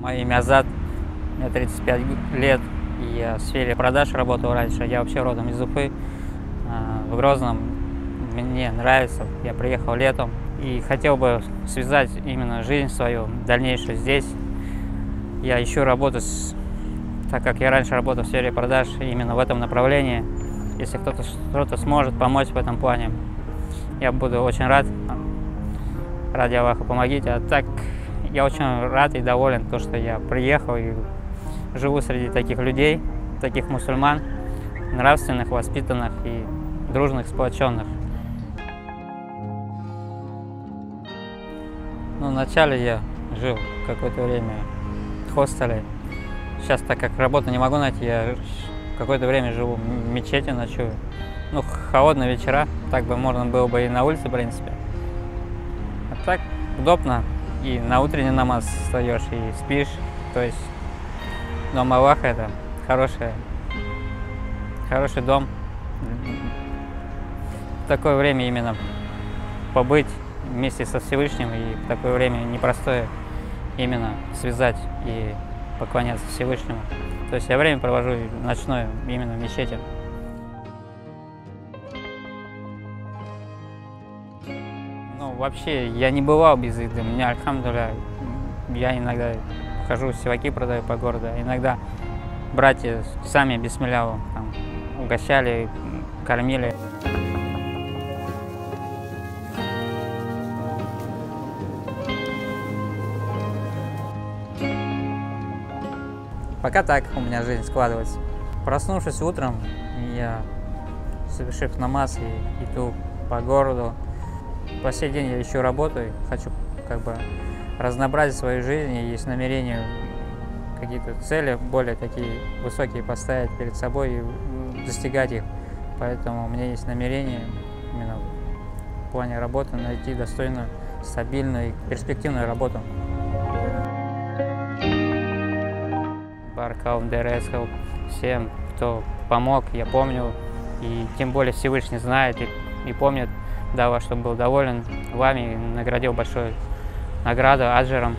Мое имя Азат, мне 35 лет, и я в сфере продаж работал раньше. Я вообще родом из Уфы, в Грозном. Мне нравится, я приехал летом и хотел бы связать именно жизнь свою дальнейшую здесь. Я ищу работу, так как я раньше работал в сфере продаж именно в этом направлении. Если кто-то что-то сможет помочь в этом плане, я буду очень рад. Ради Аллаха, помогите. А так, я очень рад и доволен, то, что я приехал и живу среди таких людей, таких мусульман, нравственных, воспитанных и дружных, сплоченных. Ну, вначале я жил какое-то время в хостеле. Сейчас, так как работу не могу найти, я какое-то время живу в мечети, ночую. Ну, холодные вечера, так бы можно было бы и на улице, в принципе. А так удобно, и на утренний намаз встаешь, и спишь. То есть дом Аллаха — это хороший дом. В такое время именно побыть вместе со Всевышним, и в такое время непростое именно связать и поклоняться Всевышнему. То есть я время провожу ночное именно в мечети. Ну, вообще, я не бывал без еды. У меня, альхамдулилля, я иногда хожу, севаки продаю по городу. Иногда братья сами бисмилляву там угощали, кормили. Пока так у меня жизнь складывается. Проснувшись утром, я, совершив намаз, и иду по городу. По сей день я ищу работу, и хочу как бы разнообразить свою жизнь, и есть намерение какие-то цели более такие высокие поставить перед собой и достигать их. Поэтому у меня есть намерение именно в плане работы найти достойную, стабильную и перспективную работу. Баракаллаху ДРС всем, кто помог, я помню, и тем более Всевышний знает и помнит, да, чтобы был доволен вами и наградил большой награду аджиром.